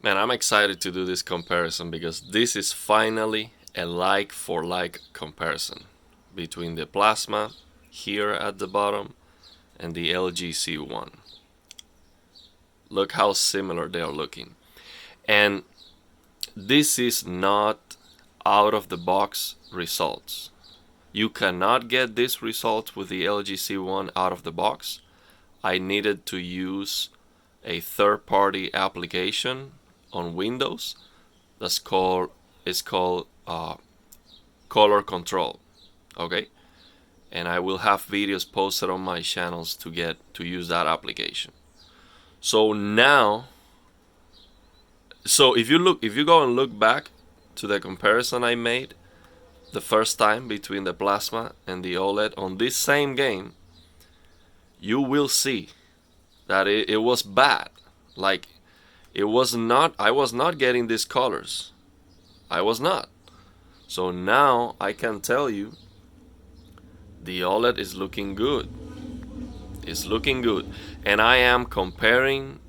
Man, I'm excited to do this comparison because this is finally a like for like comparison between the plasma here at the bottom and the LG C1. Look how similar they are looking. And this is not out of the box results. You cannot get this result with the LG C1 out of the box. I needed to use a third-party application on Windows that's called color control. Okay, and I will have videos posted on my channels to use that application. So now, if you go and look back to the comparison I made the first time between the plasma and the OLED on this same game, you will see that it was bad. Like, I was not getting these colors. I was not. So now I can tell you the OLED is looking good. It's looking good. And I am comparing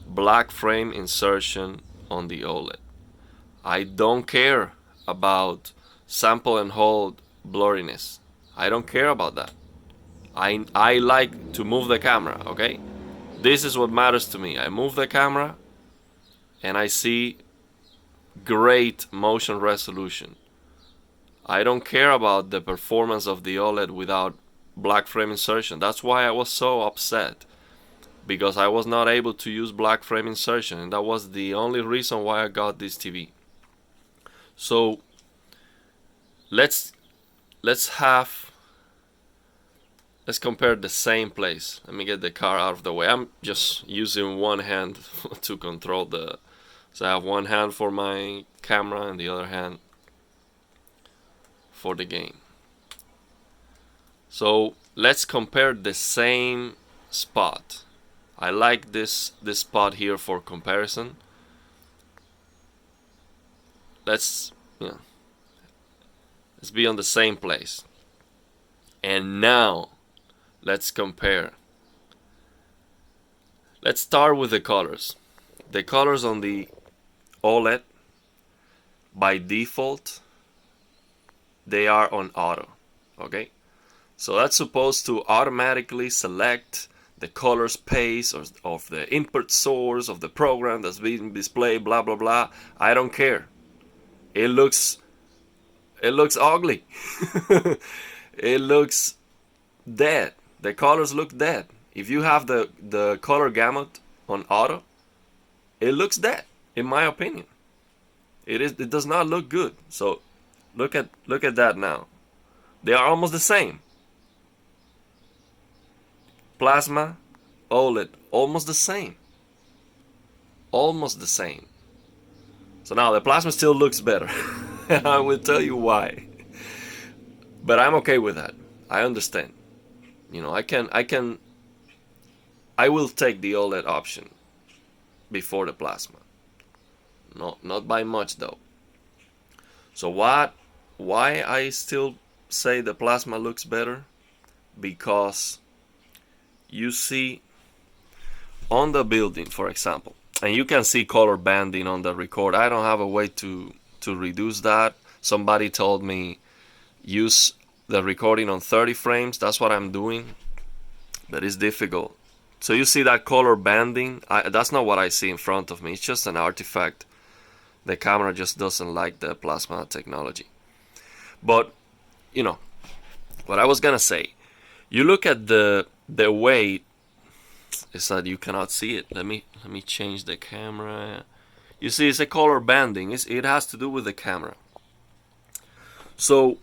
black frame insertion on the OLED. I don't care about sample and hold blurriness. I don't care about that. I like to move the camera, okay? This is what matters to me. I move the camera and I see great motion resolution. I don't care about the performance of the OLED without black frame insertion. That's why I was so upset, because I was not able to use black frame insertion, and that was the only reason why I got this TV. So let's compare the same place. Let me get the car out of the way. I'm just using one hand to control so I have one hand for my camera and the other hand for the game. So let's compare the same spot. I like this spot here for comparison. Let's be on the same place. And now let's compare. Let's start with the colors. The colors on the OLED, by default, they are on auto. Okay, so that's supposed to automatically select the color space of the input source of the program that's being displayed, blah blah blah. I don't care. It looks ugly. It looks dead. The colors look dead. If you have the color gamut on auto, it looks dead, in my opinion. It does not look good. So look at that now. They are almost the same. Plasma, OLED, almost the same. Almost the same. So now the plasma still looks better. I will tell you why. But I'm okay with that. I understand. You know, I will take the OLED option before the plasma. Not by much though. So why I still say the plasma looks better? Because you see on the building, for example, and you can see color banding on the record. I don't have a way to reduce that. Somebody told me use the recording on 30 frames. That's what I'm doing, but it's difficult. So you see that color banding? That's not what I see in front of me. It's just an artifact. The camera just doesn't like the plasma technology. But you know what I was gonna say. You look at the way. It's that you cannot see it. Let me change the camera. You see, it's a color banding. It has to do with the camera. So,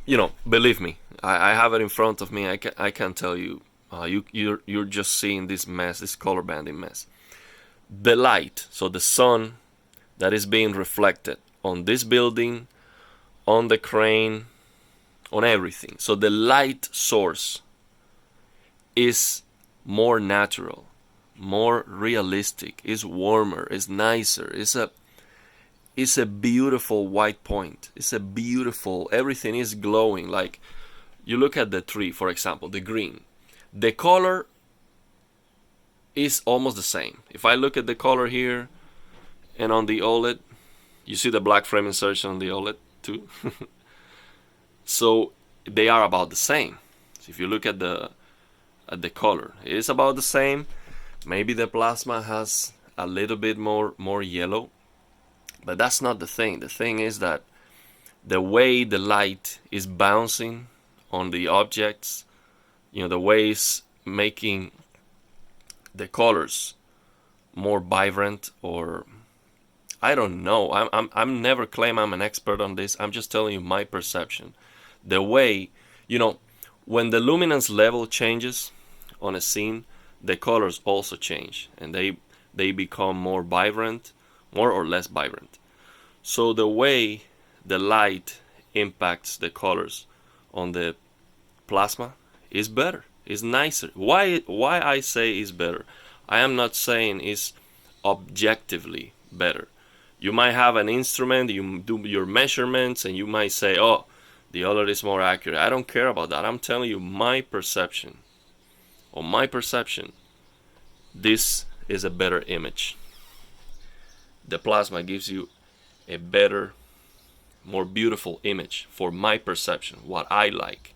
you know, believe me, I have it in front of me. I can tell you, you're just seeing this mess, this color banding mess. The light, so the sun that is being reflected on this building, on the crane, on everything. So the light source is more natural, more realistic, is warmer, is nicer, it's a beautiful white point. It's a beautiful, everything is glowing. Like you look at the tree, for example, the green. The color is almost the same. If I look at the color here and on the OLED, you see the black frame insertion on the OLED too. So they are about the same. So if you look at the color, it is about the same. Maybe the plasma has a little bit more yellow, but that's not the thing. The thing is that the way the light is bouncing on the objects, the way it's making the colors more vibrant, or I don't know. I'm never claim I'm an expert on this. I'm just telling you my perception. The way, when the luminance level changes on a scene, the colors also change, and they become more vibrant, more or less vibrant. So the way the light impacts the colors on the plasma is better, is nicer. Why I say is better? I am not saying it's objectively better. You might have an instrument, you do your measurements, and you might say, oh, the OLED is more accurate. I don't care about that. I'm telling you my perception. On my perception, this is a better image. The plasma gives you a better, more beautiful image for my perception, what I like,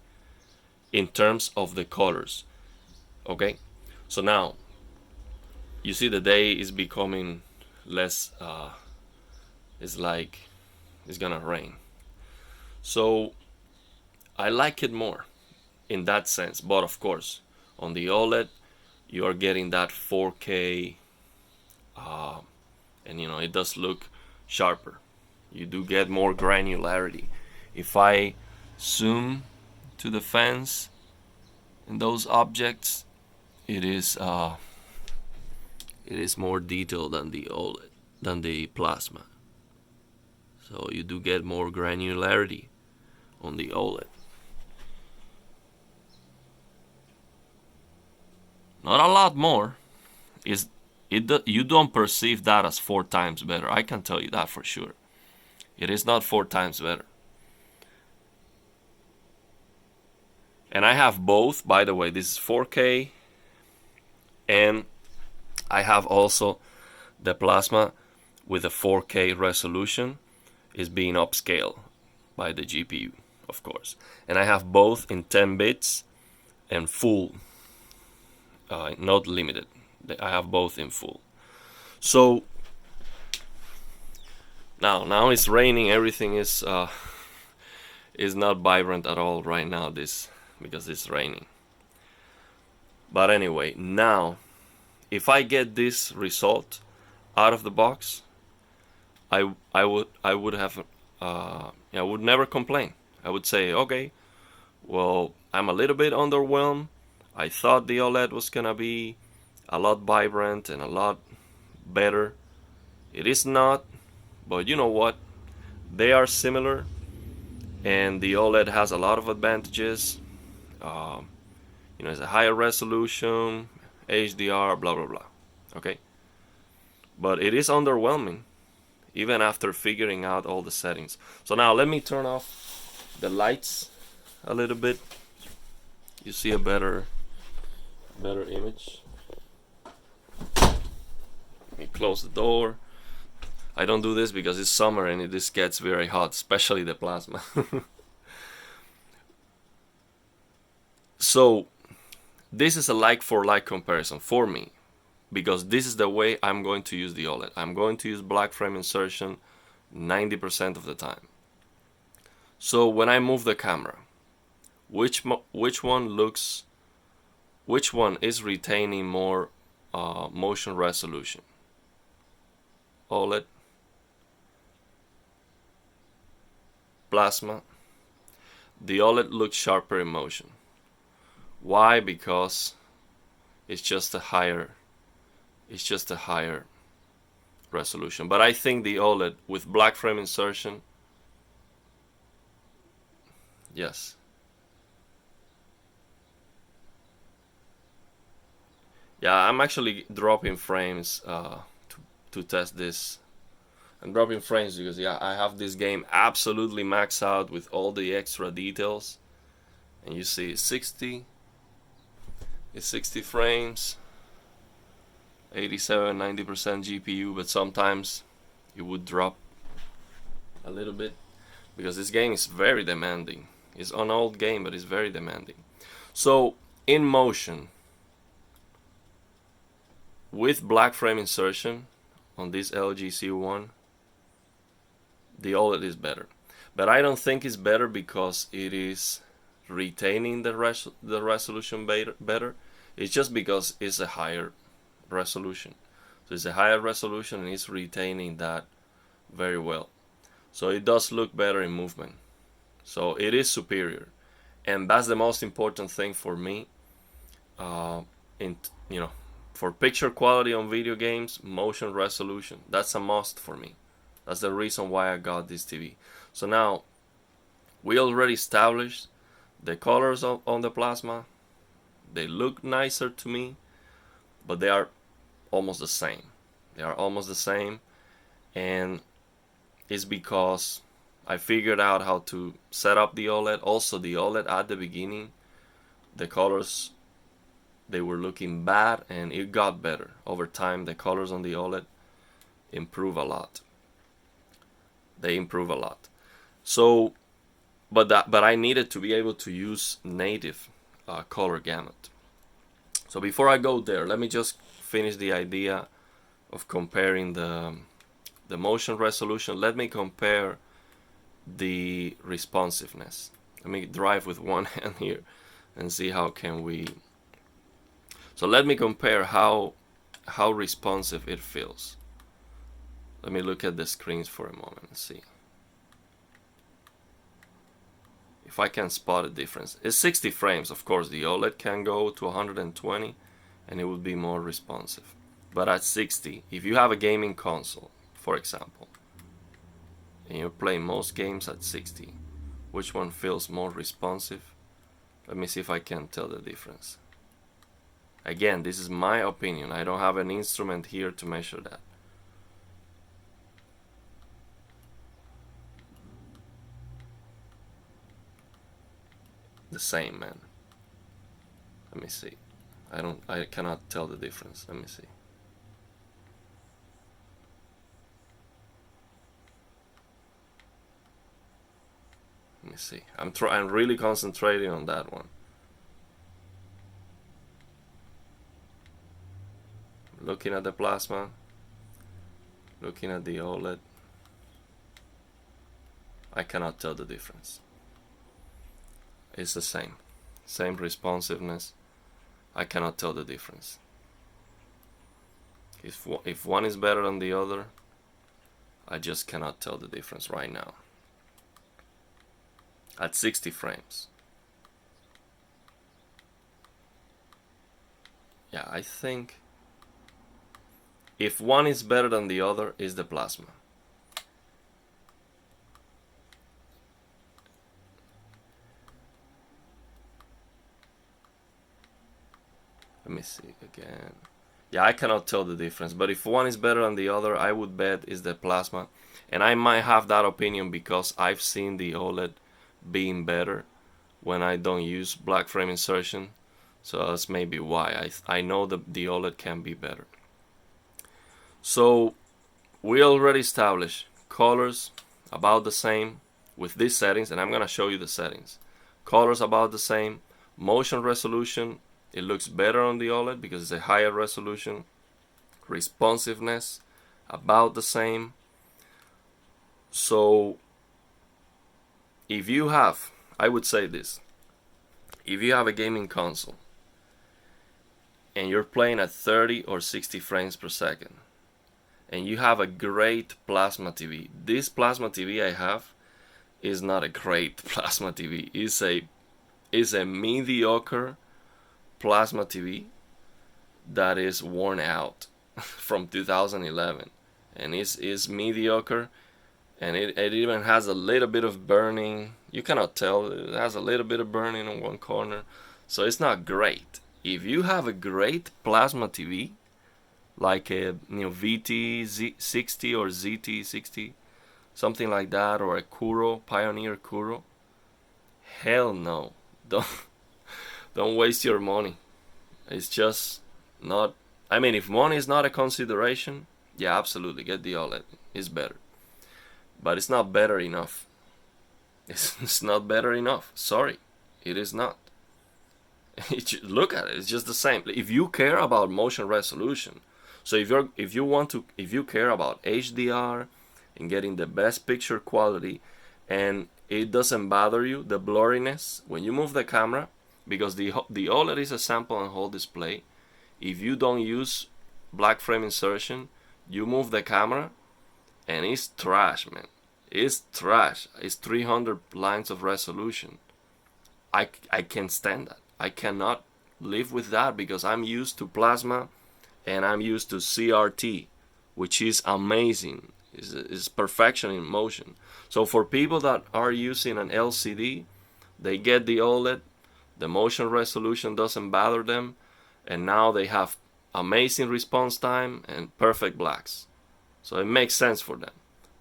in terms of the colors. Okay? So now, you see the day is becoming less, it's like it's gonna rain. So I like it more in that sense. But of course, on the OLED, you are getting that 4K, and it does look sharper. You do get more granularity. If I zoom to the fence in those objects, it is more detailed than the OLED, than the plasma. So you do get more granularity on the OLED. Not a lot more. You don't perceive that as 4 times better. I can tell you that for sure. It is not 4 times better. And I have both, by the way. This is 4K, and I have also the plasma with a 4K resolution is being upscaled by the GPU, of course. And I have both in 10 bits and full, not limited. I have both in full. So now it's raining. Everything is not vibrant at all right now. Because it's raining. But anyway, now if I get this result out of the box, I would have I would never complain. I would say, okay, well, I'm a little bit underwhelmed. I thought the OLED was gonna be a lot vibrant and a lot better. It is not, but you know what? They are similar, and the OLED has a lot of advantages. It's a higher resolution, HDR, blah blah blah. Okay, but it is underwhelming, even after figuring out all the settings. So now let me turn off the lights a little bit. You see a better image. Let me close the door. I don't do this because it's summer and this gets very hot, especially the plasma. So this is a like-for-like comparison for me, because this is the way I'm going to use the OLED. I'm going to use black frame insertion 90% of the time. So when I move the camera, which one is retaining more motion resolution? OLED, plasma. The OLED looks sharper in motion. Why? Because it's just a higher resolution. But I think the OLED with black frame insertion, yes. Yeah, I'm actually dropping frames to test this. I'm dropping frames because I have this game absolutely maxed out with all the extra details. And you see 60 frames, 87-90% GPU, but sometimes it would drop a little bit, because this game is very demanding. It's an old game, but it's very demanding. So in motion, with black frame insertion on this LG C1, the OLED is better. But I don't think it's better because it is retaining the resolution better. It's just because it's a higher resolution. So it's a higher resolution and it's retaining that very well. So it does look better in movement. So it is superior, and that's the most important thing for me. In for picture quality on video games, motion resolution, that's a must for me. That's the reason why I got this TV. So now we already established the colors on the plasma. They look nicer to me, but they are almost the same. They are almost the same, and it's because I figured out how to set up the OLED. Also, the OLED at the beginning, the colors, they were looking bad, and it got better. Over time, the colors on the OLED improve a lot. They improve a lot. So, but I needed to be able to use native color gamut. So before I go there, let me just finish the idea of comparing the motion resolution. Let me compare the responsiveness. Let me drive with one hand here and see how can we. So let me compare how responsive it feels. Let me look at the screens for a moment and see if I can spot a difference. It's 60 frames. Of course, the OLED can go to 120 and it would be more responsive. But at 60, if you have a gaming console, for example, and you're playing most games at 60, which one feels more responsive? Let me see if I can tell the difference. Again, this is my opinion. I don't have an instrument here to measure that. The same, man. Let me see. I cannot tell the difference. Let me see. Let me see. I'm really concentrating on that one. Looking at the plasma, looking at the OLED. I cannot tell the difference. It's the same responsiveness. I cannot tell the difference. If one is better than the other, I just cannot tell the difference right now. At 60 frames. Yeah, I think if one is better than the other, is the plasma. Let me see again. Yeah, I cannot tell the difference, but if one is better than the other, I would bet is the plasma. And I might have that opinion because I've seen the OLED being better when I don't use black frame insertion. So that's maybe why I know the OLED can be better. So we already established colors about the same with these settings, and I'm gonna show you the settings. Colors about the same. Motion resolution, it looks better on the OLED because it's a higher resolution. Responsiveness, about the same. So if you have, I would say this, if you have a gaming console and you're playing at 30 or 60 frames per second and you have a great plasma TV, this plasma TV I have is not a great plasma TV. It's a mediocre plasma TV that is worn out from 2011, and it's mediocre, and it even has a little bit of burning. You cannot tell, it has a little bit of burning on one corner, so it's not great. If you have a great plasma TV like a VT60 or ZT60, something like that, or a Kuro, Pioneer Kuro, hell no, don't waste your money. It's just not. I mean, if money is not a consideration, Yeah, absolutely, get the OLED. It's better. But it's not better enough. It's not better enough. Sorry, it is not. Look at it. It's just the same. If you care about motion resolution, so if you care about HDR and getting the best picture quality, and it doesn't bother you the blurriness when you move the camera, because the OLED is a sample and hold display. If you don't use black frame insertion, you move the camera and it's trash, man. It's trash. It's 300 lines of resolution. I can't stand that. I cannot live with that because I'm used to plasma and I'm used to CRT, which is amazing. It's perfection in motion. So for people that are using an LCD, they get the OLED, the motion resolution doesn't bother them, and now they have amazing response time and perfect blacks. So it makes sense for them.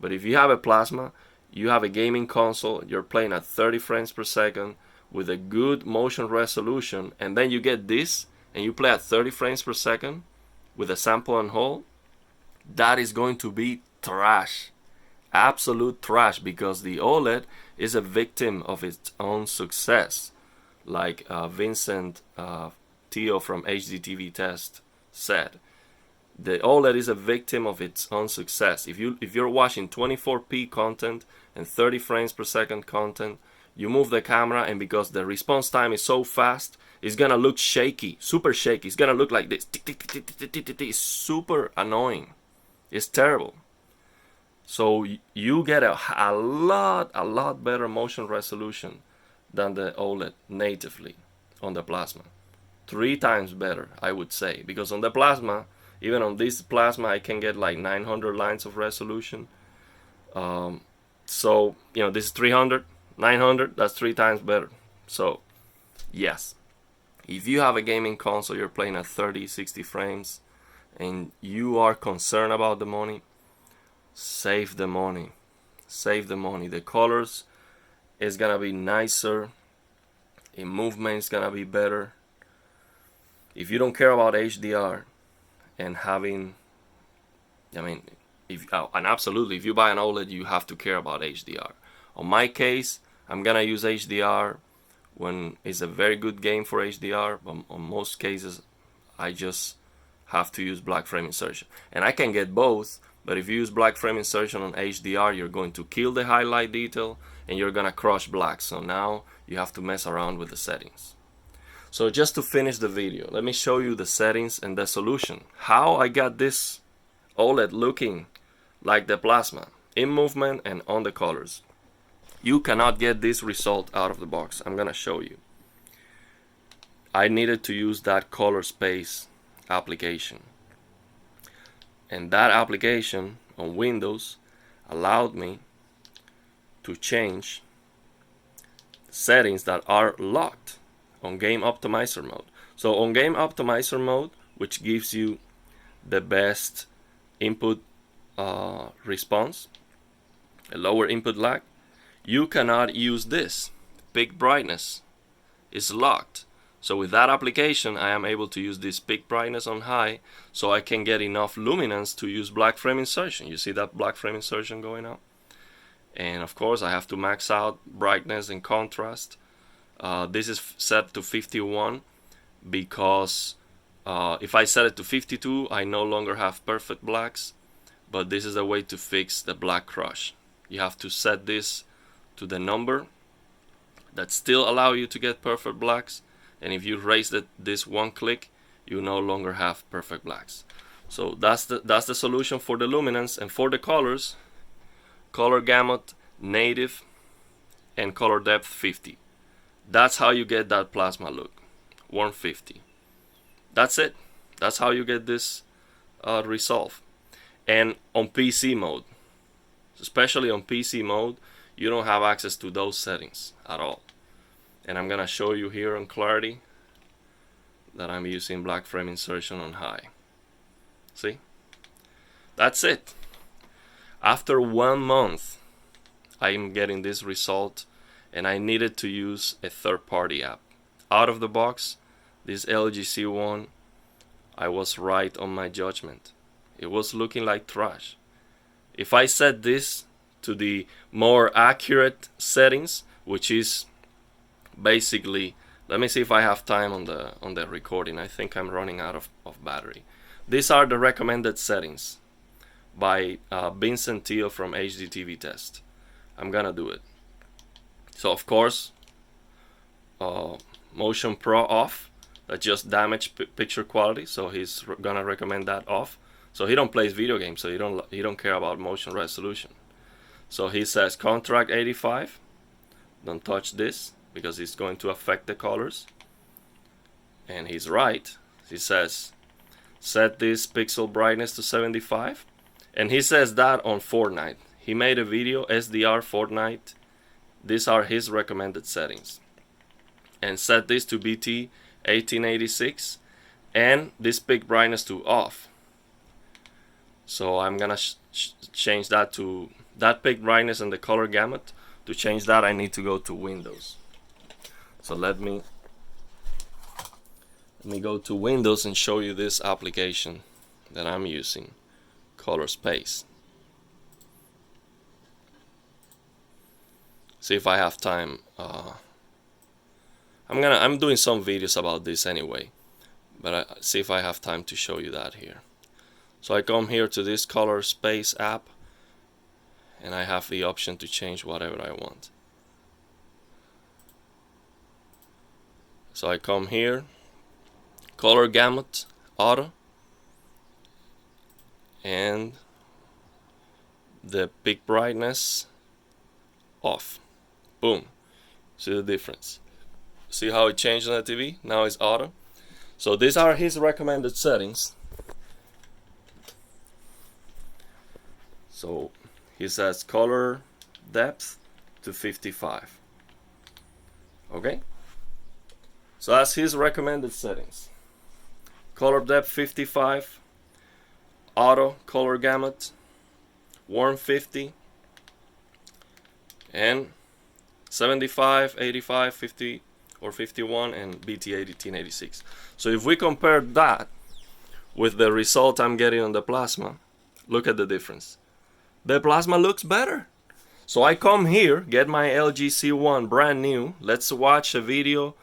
But if you have a plasma, you have a gaming console, you're playing at 30 frames per second with a good motion resolution, and then you get this and you play at 30 frames per second with a sample and hold, that is going to be trash. Absolute trash, because the OLED is a victim of its own success. Like Vincent Teo from HDTV Test said, the OLED is a victim of its own success. If you're watching 24p content and 30 frames per second content, you move the camera, and because the response time is so fast, it's gonna look shaky, super shaky. It's gonna look like this. It's super annoying. It's terrible. So you get a lot better motion resolution than the OLED natively on the plasma. 3 times better, I would say, because on the plasma, even on this plasma, I can get like 900 lines of resolution. So this is 300, 900. That's 3 times better. So yes, if you have a gaming console, you're playing at 30, 60 frames, and you are concerned about the money, save the money. Save the money. The colors is gonna be nicer. In movement is gonna be better. If you don't care about HDR and having, and absolutely, if you buy an OLED, you have to care about HDR. On my case, I'm gonna use HDR when it's a very good game for HDR. But on most cases, I just have to use black frame insertion, and I can get both. But if you use black frame insertion on HDR, you're going to kill the highlight detail and you're gonna crush black. So now you have to mess around with the settings. So just to finish the video, let me show you the settings and the solution. How I got this OLED looking like the plasma in movement and on the colors. You cannot get this result out of the box. I'm gonna show you. I needed to use that color space application. And that application on Windows allowed me to change settings that are locked on Game Optimizer mode. So on Game Optimizer mode, which gives you the best input response, a lower input lag, you cannot use this. Peak brightness is locked. So with that application, I am able to use this peak brightness on high, so I can get enough luminance to use black frame insertion. You see that black frame insertion going out? And of course, I have to max out brightness and contrast. This is set to 51 because if I set it to 52, I no longer have perfect blacks, but this is a way to fix the black crush. You have to set this to the number that still allow you to get perfect blacks, and if you raise this one click, you no longer have perfect blacks. So that's the solution for the luminance. And for the colors, color gamut native and color depth 50. That's how you get that plasma look, 150. That's it. That's how you get this resolve. And on PC mode, especially on PC mode, you don't have access to those settings at all. And I'm gonna show you here on clarity that I'm using black frame insertion on high. See? That's it. After 1 month, I'm getting this result, and I needed to use a third-party app. Out of the box, this LG C1, I was right on my judgment. It was looking like trash. If I set this to the more accurate settings, which is basically, let me see if I have time on the recording. I think I'm running out of battery. These are the recommended settings by Vincent Teal from HDTV Test. I'm gonna do it. So of course, Motion Pro off. That just damage picture quality. So he's gonna recommend that off. So he don't play video games. So he don't care about motion resolution. So he says contract 85. Don't touch this because it's going to affect the colors. And he's right. He says set this pixel brightness to 75. And he says that on Fortnite. He made a video, SDR Fortnite. These are his recommended settings. And set this to BT 1886 and this peak brightness to off. So I'm gonna change that to that peak brightness and the color gamut. To change that, I need to go to Windows. So let me go to Windows and show you this application that I'm using, Color Space. See if I have time. I'm doing some videos about this anyway, but see if I have time to show you that here. So I come here to this Color Space app, and I have the option to change whatever I want. So I come here, color gamut, auto, and the peak brightness off. Boom. See the difference? See how it changed on the TV? Now it's auto. So these are his recommended settings. So he says color depth to 55. Okay? So that's his recommended settings. Color depth 55, auto color gamut, warm 50, and 75, 85, 50, or 51, and BT 1886. So if we compare that with the result I'm getting on the plasma, look at the difference. The plasma looks better. So I come here, get my LG C1 brand new. Let's watch a video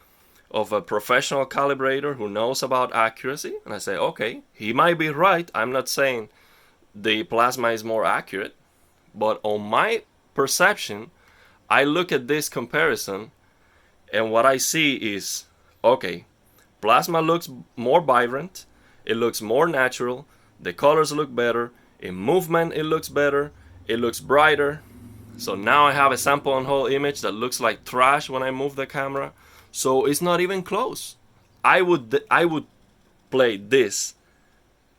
of a professional calibrator who knows about accuracy. And I say, okay, he might be right. I'm not saying the plasma is more accurate. But on my perception, I look at this comparison and what I see is, okay, plasma looks more vibrant. It looks more natural. The colors look better. In movement, it looks better. It looks brighter. So now I have a sample on whole image that looks like trash when I move the camera. So it's not even close. I would play this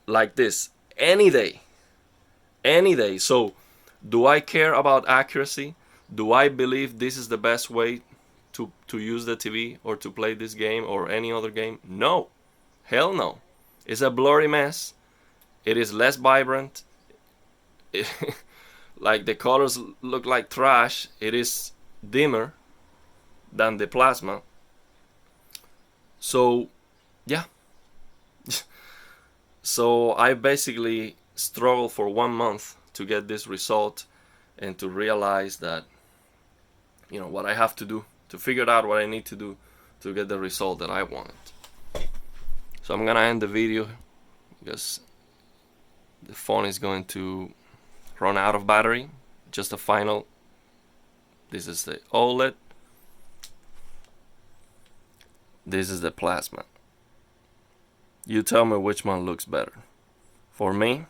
like this any day. Any day. So do I care about accuracy? Do I believe this is the best way to use the TV or to play this game or any other game? No. Hell no. It's a blurry mess. It is less vibrant. Like the colors look like trash. It is dimmer than the plasma. So yeah. So I basically struggled for 1 month to get this result and to realize that, you know, what I have to do to figure out what I need to do to get the result that I wanted. So I'm gonna end the video because the phone is going to run out of battery. Just a final. This is the OLED. This is the plasma. You tell me which one looks better. For me,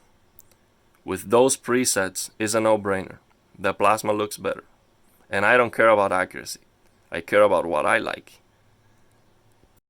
with those presets, it's a no-brainer. The plasma looks better. And I don't care about accuracy. I care about what I like.